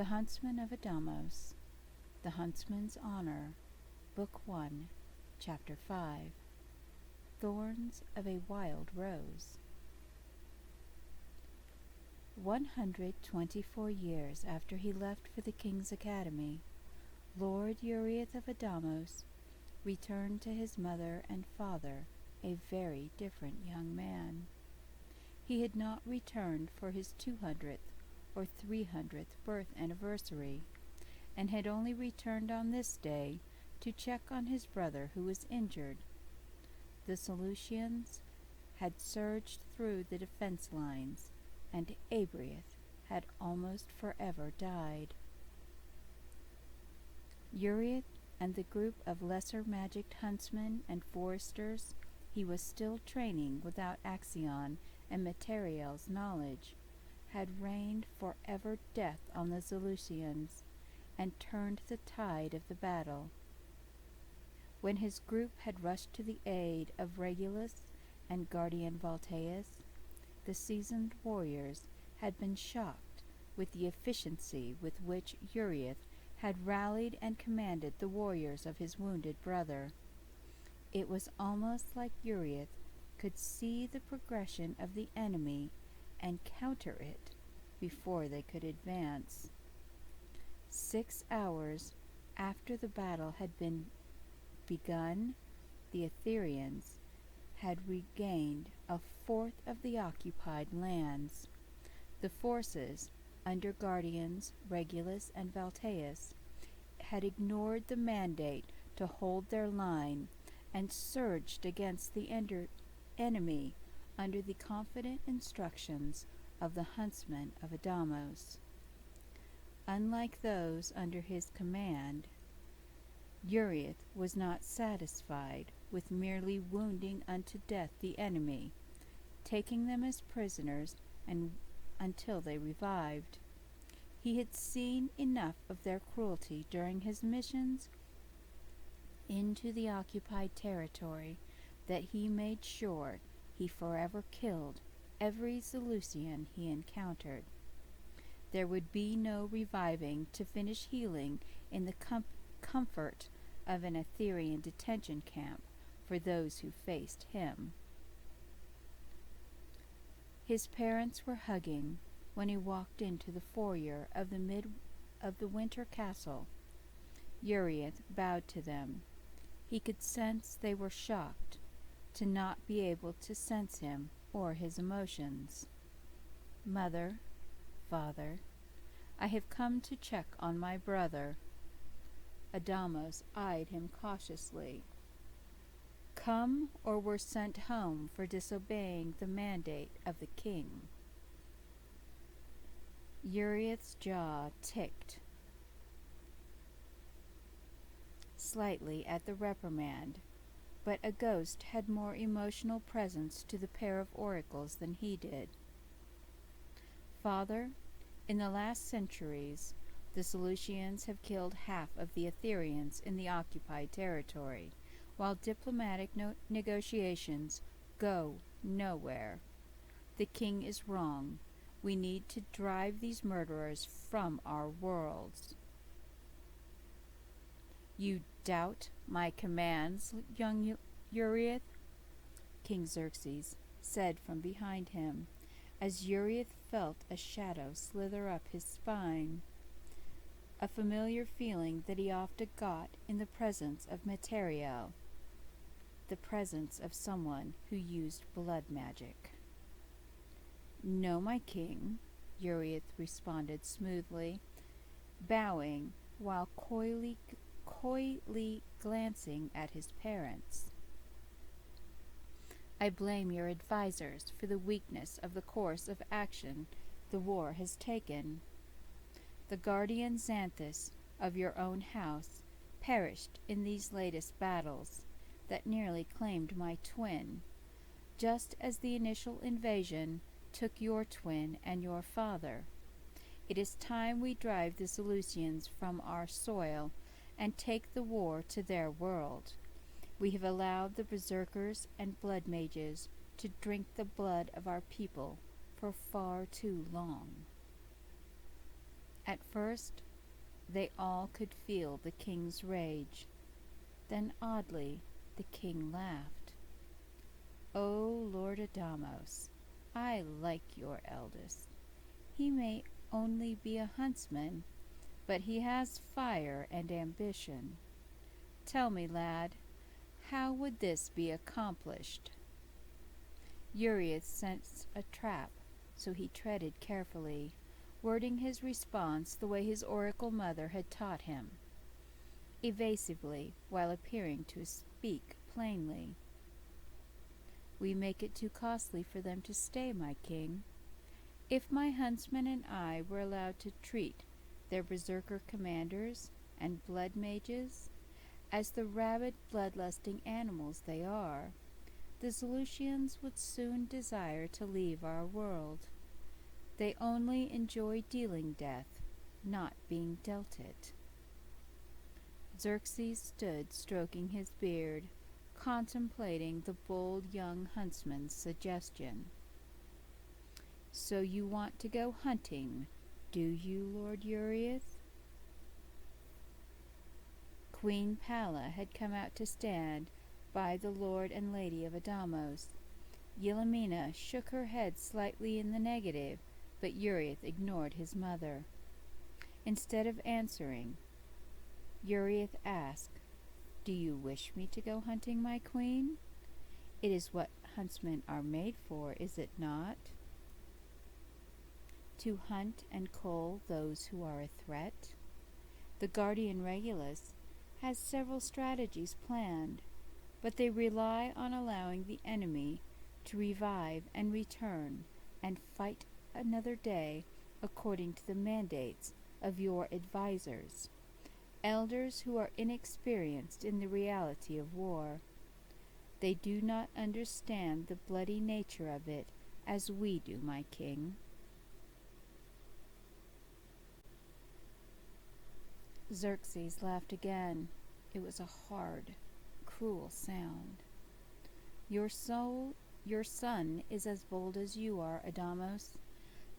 The Huntsman of Adamos, The Huntsman's Honor, Book 1, Chapter 5, Thorns of a Wild Rose. 124 years after he left for the King's Academy, Lord Yurieth of Adamos returned to his mother and father, a very different young man. He had not returned for his 200th or 300th birth anniversary, and had only returned on this day to check on his brother who was injured. The Seleucians had surged through the defense lines, and Yurieth had almost forever died. Yurieth and the group of lesser-magicked huntsmen and foresters he was still training without Axion and Materiel's knowledge had rained forever death on the Seleucians and turned the tide of the battle. When his group had rushed to the aid of Regulus and Guardian Voltaeus, the seasoned warriors had been shocked with the efficiency with which Yurieth had rallied and commanded the warriors of his wounded brother. It was almost like Yurieth could see the progression of the enemy and counter it before they could advance. 6 hours after the battle had been begun, the Aetherians had regained a fourth of the occupied lands. The forces, under Guardians Regulus and Voltaeus, had ignored the mandate to hold their line and surged against the enemy under the confident instructions of the Huntsman of Adamos. Unlike those under his command, Yurieth was not satisfied with merely wounding unto death the enemy, taking them as prisoners until they revived. He had seen enough of their cruelty during his missions into the occupied territory that he made sure he forever killed every Seleucian he encountered. There would be no reviving to finish healing in the comfort of an Aetherian detention camp for those who faced him. His parents were hugging when he walked into the foyer of the winter castle. Yurieth bowed to them. He could sense they were shocked to not be able to sense him or his emotions. "Mother, Father, I have come to check on my brother." Adamos eyed him cautiously. "Come, or were sent home for disobeying the mandate of the king." Yurieth's jaw ticked slightly at the reprimand, but a ghost had more emotional presence to the pair of oracles than he did. "Father, in the last centuries, the Seleucians have killed half of the Aetherians in the occupied territory, while diplomatic negotiations go nowhere. The king is wrong. We need to drive these murderers from our worlds." "You doubt my commands, young Yurieth?" King Xerxes said from behind him, as Yurieth felt a shadow slither up his spine, a familiar feeling that he often got in the presence of Materiel, the presence of someone who used blood magic. "No, my king," Yurieth responded smoothly, bowing while coyly glancing at his parents. "I blame your advisors for the weakness of the course of action the war has taken. The guardian Xanthus of your own house perished in these latest battles that nearly claimed my twin, just as the initial invasion took your twin and your father. It is time we drive the Seleucians from our soil and take the war to their world. We have allowed the berserkers and blood mages to drink the blood of our people for far too long." At first, they all could feel the king's rage. Then, oddly, the king laughed. "Oh, Lord Adamos, I like your eldest. He may only be a huntsman, but he has fire and ambition. Tell me, lad, how would this be accomplished?" Yurieth sensed a trap, so he treaded carefully, wording his response the way his oracle mother had taught him, evasively while appearing to speak plainly. "We make it too costly for them to stay, my king. If my huntsmen and I were allowed to treat their berserker commanders and blood mages as the rabid, bloodlusting animals they are, the Zulusians would soon desire to leave our world. They only enjoy dealing death, not being dealt it." Xerxes stood stroking his beard, contemplating the bold young huntsman's suggestion. "So you want to go hunting, do you, Lord Yurieth?" Queen Palla had come out to stand by the Lord and Lady of Adamos. Yelmina shook her head slightly in the negative, but Yurieth ignored his mother. Instead of answering, Yurieth asked, "Do you wish me to go hunting, my queen? It is what huntsmen are made for, is it not? To hunt and cull those who are a threat. The guardian Regulus has several strategies planned, but they rely on allowing the enemy to revive and return and fight another day according to the mandates of your advisors, elders who are inexperienced in the reality of war. They do not understand the bloody nature of it as we do, my king." Xerxes laughed again. It was a hard, cruel sound. Your son is as bold as you are, Adamos,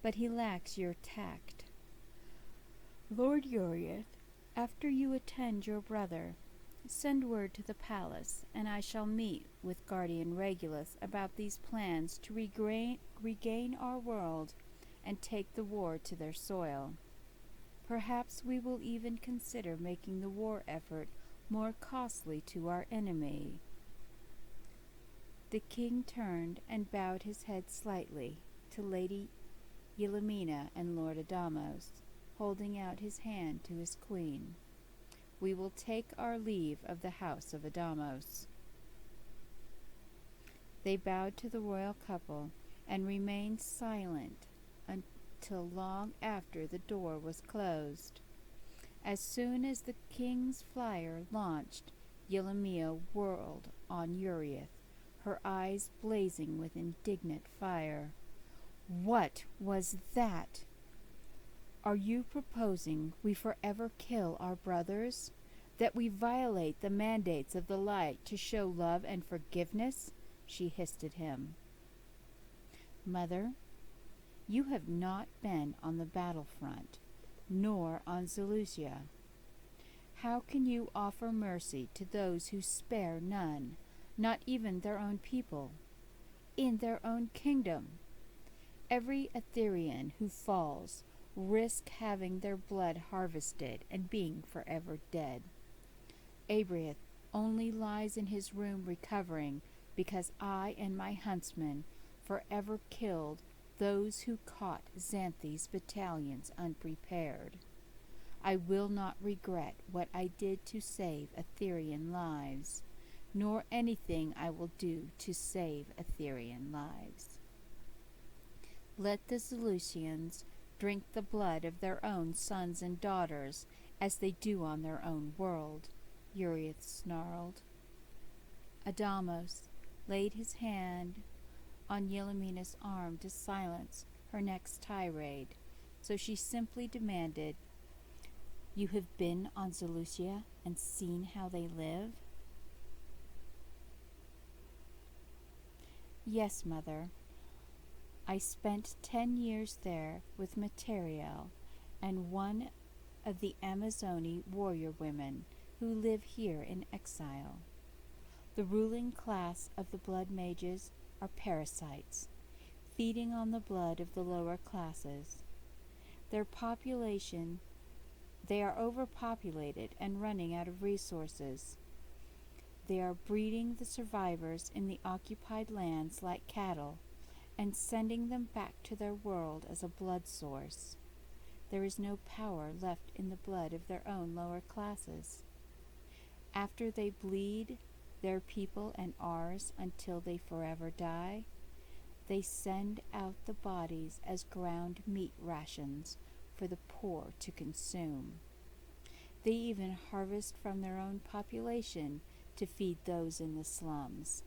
but he lacks your tact. Lord Yurieth, after you attend your brother, send word to the palace, and I shall meet with Guardian Regulus about these plans to regain our world and take the war to their soil. Perhaps we will even consider making the war effort more costly to our enemy. The king turned and bowed his head slightly to Lady Yelmina and Lord Adamos, holding out his hand to his queen. "We will take our leave of the House of Adamos." They bowed to the royal couple and remained silent until long after the door was closed. As soon as the king's flyer launched, Yelmina whirled on Yurieth, her eyes blazing with indignant fire. "What was that? Are you proposing we forever kill our brothers? That we violate the mandates of the light to show love and forgiveness?" she hissed at him. "Mother, you have not been on the battlefront, nor on Seleucia. How can you offer mercy to those who spare none, not even their own people, in their own kingdom? Every Athenian who falls risks having their blood harvested and being forever dead. Yurieth only lies in his room recovering because I and my huntsmen forever killed those who caught Xanthi's battalions unprepared. I will not regret what I did to save Athenian lives, nor anything I will do to save Athenian lives. Let the Seleucians drink the blood of their own sons and daughters as they do on their own world," Yurieth snarled. Adamos laid his hand on Yelmina's arm to silence her next tirade, so she simply demanded, "You have been on Seleucia and seen how they live?" "Yes, mother. I spent 10 years there with Materiel and one of the Amazoni warrior women who live here in exile. The ruling class of the blood mages are parasites, feeding on the blood of the lower classes. They are overpopulated and running out of resources. They are breeding the survivors in the occupied lands like cattle and sending them back to their world as a blood source. There is no power left in the blood of their own lower classes. After they bleed their people and ours until they forever die, they send out the bodies as ground meat rations for the poor to consume. They even harvest from their own population to feed those in the slums.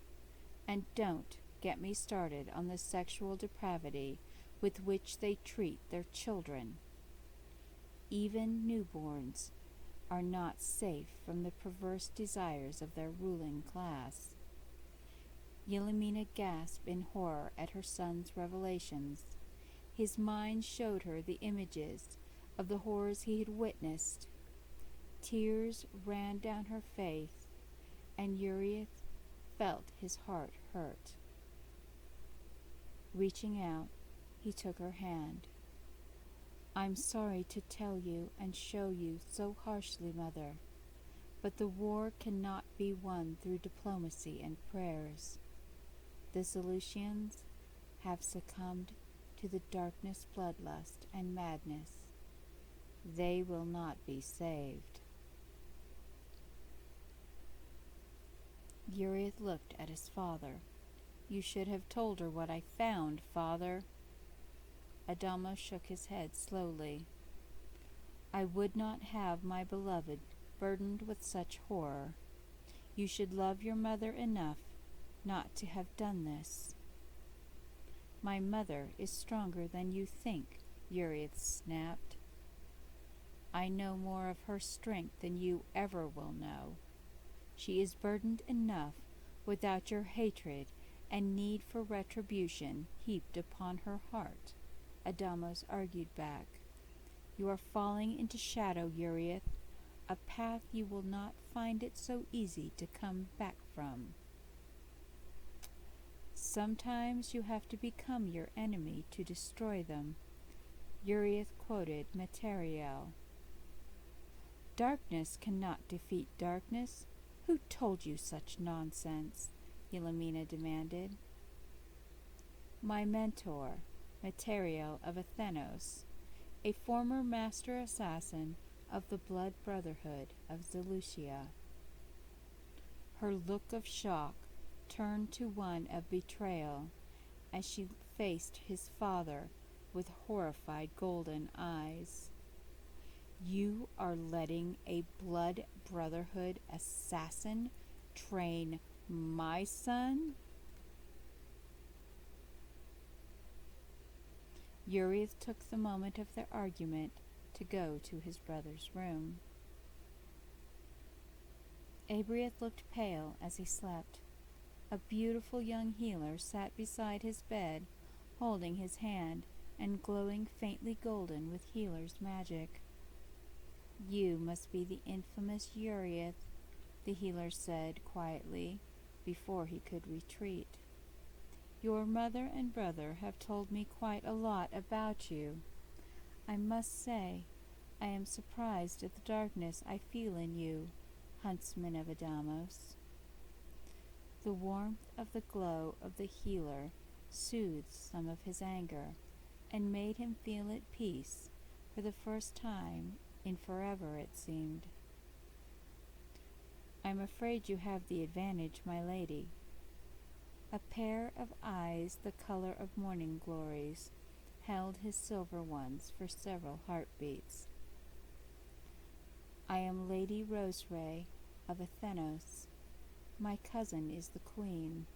And don't get me started on the sexual depravity with which they treat their children. Even newborns are not safe from the perverse desires of their ruling class. Yelena gasped in horror at her son's revelations. His mind showed her the images of the horrors he had witnessed. Tears ran down her face, and Yurieth felt his heart hurt. Reaching out, he took her hand. "I'm sorry to tell you and show you so harshly, Mother, but the war cannot be won through diplomacy and prayers. The Zelutians have succumbed to the darkness, bloodlust, and madness. They will not be saved." Yurieth looked at his father. "You should have told her what I found, Father." Adamos shook his head slowly. "I would not have my beloved burdened with such horror. You should love your mother enough not to have done this." "My mother is stronger than you think," Yurieth snapped. "I know more of her strength than you ever will know. She is burdened enough without your hatred and need for retribution heaped upon her heart," Adamos argued back. "You are falling into shadow, Yurieth, a path you will not find it so easy to come back from. Sometimes you have to become your enemy to destroy them." Yurieth quoted Materiel. "Darkness cannot defeat darkness. Who told you such nonsense?" Yelena demanded. "My mentor, Materiel of Adamos, a former master assassin of the Blood Brotherhood of Zelucia." Her look of shock turned to one of betrayal as she faced his father with horrified golden eyes. "You are letting a Blood Brotherhood assassin train my son?" Yurieth took the moment of their argument to go to his brother's room. Yurieth looked pale as he slept. A beautiful young healer sat beside his bed, holding his hand and glowing faintly golden with healer's magic. "You must be the infamous Yurieth," the healer said quietly, before he could retreat. "Your mother and brother have told me quite a lot about you. I must say, I am surprised at the darkness I feel in you, Huntsman of Adamos." The warmth of the glow of the healer soothed some of his anger, and made him feel at peace for the first time in forever, it seemed. "I'm afraid you have the advantage, my lady." A pair of eyes the color of morning glories held his silver ones for several heartbeats. "I am Lady Roseray of Adamos. My cousin is the queen."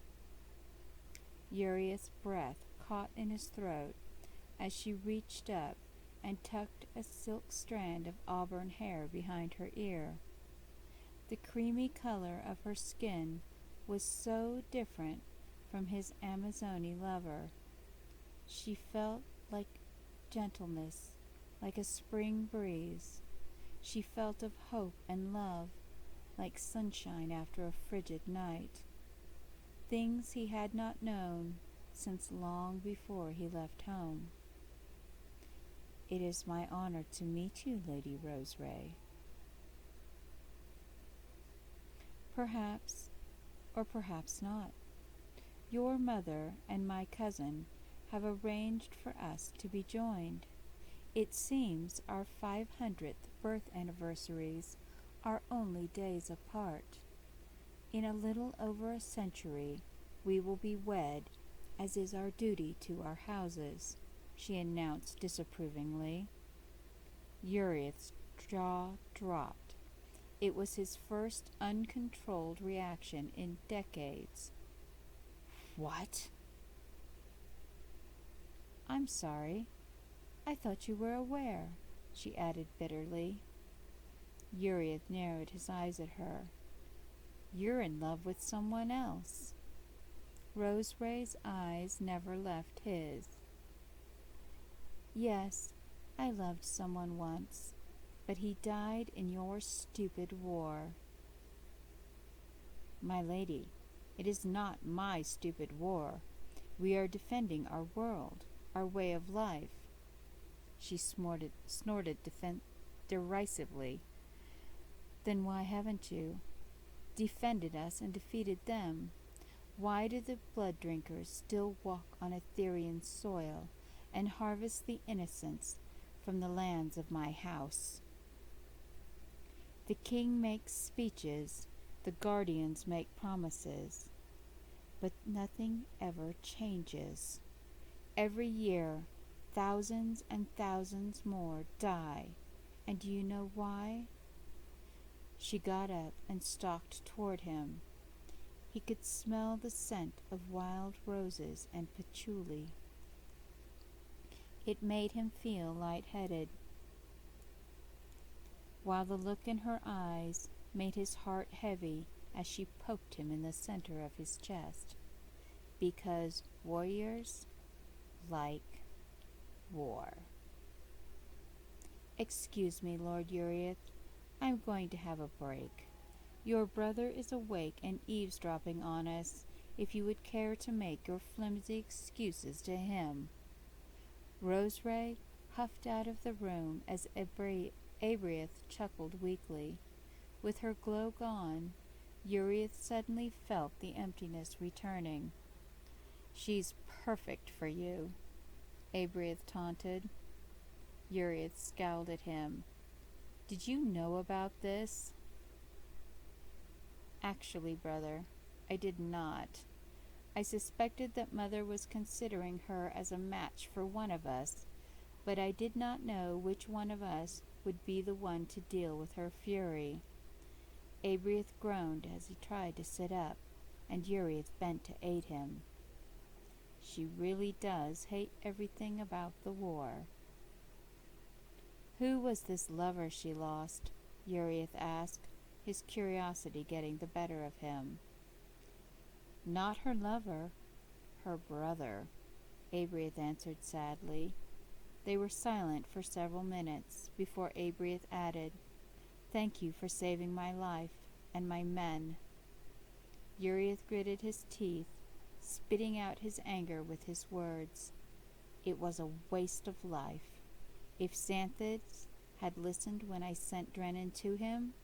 Yurieth's breath caught in his throat as she reached up and tucked a silk strand of auburn hair behind her ear. The creamy color of her skin was so different from his Amazoni lover. She felt like gentleness like a spring breeze. She felt of hope and love, like sunshine after a frigid night. Things he had not known since long before he left home. "It is my honor to meet you, Lady Roseray." "Perhaps, or perhaps not. Your mother and my cousin have arranged for us to be joined. It seems our 500th birth anniversaries are only days apart. In a little over a century we will be wed, as is our duty to our houses," she announced disapprovingly. Yurieth's jaw dropped. It was his first uncontrolled reaction in decades. "What?" "I'm sorry. I thought you were aware," she added bitterly. Yurieth narrowed his eyes at her. "You're in love with someone else." Roseray's eyes never left his. "Yes, I loved someone once, but he died in your stupid war." "My lady, it is not my stupid war. We are defending our world, our way of life." She snorted derisively. "Then why haven't you defended us and defeated them? Why do the blood drinkers still walk on Etherian soil and harvest the innocents from the lands of my house? The king makes speeches, the guardians make promises, but nothing ever changes. Every year, thousands and thousands more die, and do you know why?" She got up and stalked toward him. He could smell the scent of wild roses and patchouli. It made him feel light-headed, while the look in her eyes made his heart heavy as she poked him in the center of his chest. Because warriors like war. "Excuse me, Lord Yurieth. I'm going to have a break. Your brother is awake and eavesdropping on us, if you would care to make your flimsy excuses to him." Roseray huffed out of the room as Yurieth chuckled weakly. With her glow gone, Yurieth suddenly felt the emptiness returning. "She's perfect for you," Yurieth taunted. Yurieth scowled at him. "Did you know about this?" "Actually, brother, I did not. I suspected that Mother was considering her as a match for one of us, but I did not know which one of us would be the one to deal with her fury." Yurieth groaned as he tried to sit up, and Yurieth bent to aid him. "She really does hate everything about the war." "Who was this lover she lost?" Yurieth asked, his curiosity getting the better of him. "Not her lover, her brother," Yurieth answered sadly. They were silent for several minutes before Yurieth added, "Thank you for saving my life and my men." Yurieth gritted his teeth, spitting out his anger with his words. It was a waste of life. If Xanthids had listened when I sent Drennan to him,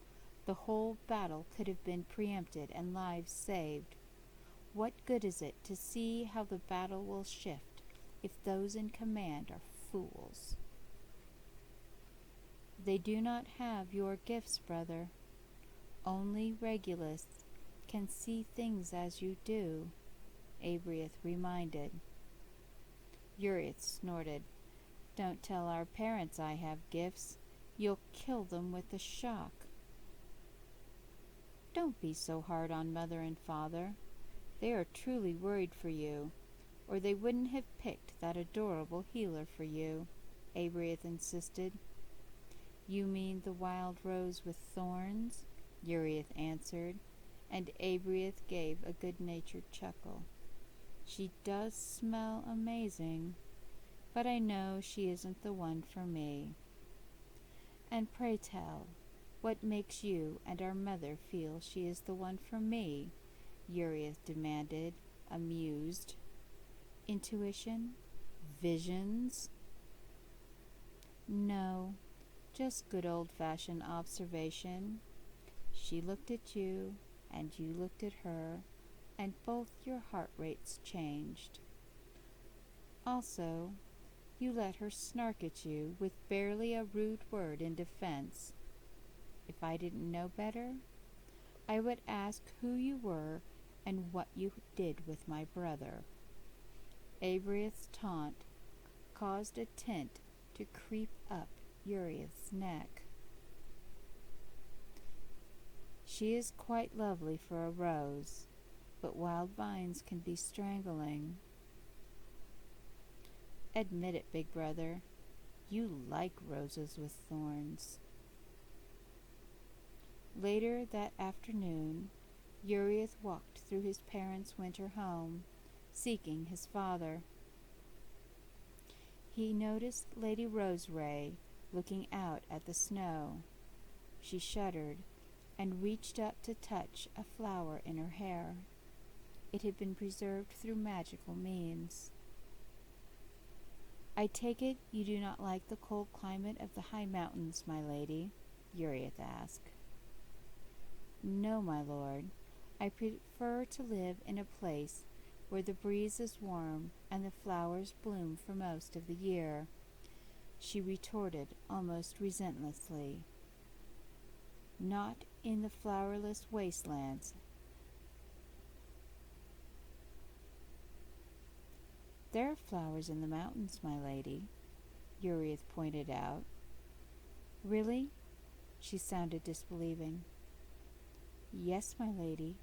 the whole battle could have been preempted and lives saved. What good is it to see how the battle will shift if those in command are fools? "They do not have your gifts, brother. Only Regulus can see things as you do," Yurieth reminded. Yurieth snorted. "Don't tell our parents I have gifts. You'll kill them with the shock." "Don't be so hard on Mother and Father. They are truly worried for you, or they wouldn't have picked that adorable healer for you," Yurieth insisted. "You mean the wild rose with thorns?" Yurieth answered, and Yurieth gave a good-natured chuckle. "She does smell amazing, but I know she isn't the one for me." And pray tell, what makes you and our mother feel she is the one for me? Yurieth demanded, amused. Intuition? Visions? No, just good old-fashioned observation. She looked at you, and you looked at her, and both your heart rates changed. Also, you let her snark at you with barely a rude word in defense. If I didn't know better, I would ask who you were and what you did with my brother. Yurieth's taunt caused a tint to creep up Yurieth's neck. She is quite lovely for a rose, but wild vines can be strangling. Admit it, big brother, you like roses with thorns. Later that afternoon, Yurieth walked through his parents' winter home, seeking his father. He noticed Lady Roseray looking out at the snow. She shuddered and reached up to touch a flower in her hair. It had been preserved through magical means. I take it you do not like the cold climate of the high mountains, my lady? Yurieth asked. No, my lord. I prefer to live in a place where the breeze is warm and the flowers bloom for most of the year, she retorted almost resentlessly. Not in the flowerless wastelands. There are flowers in the mountains, my lady, Yurieth pointed out. Really? She sounded disbelieving. Yes, my lady.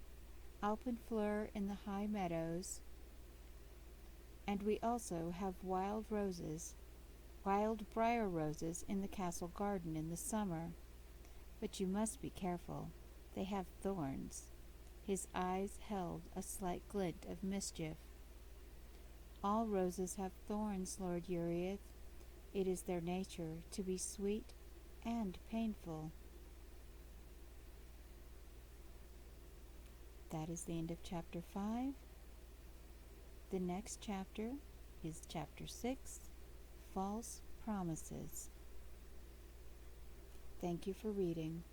Alpenfleur in the high meadows, and we also have wild briar roses in the castle garden in the summer. But you must be careful. They have thorns. His eyes held a slight glint of mischief. All roses have thorns, Lord Yurieth. It is their nature to be sweet and painful. That is the end of chapter 5. The next chapter is chapter 6, False Promises. Thank you for reading.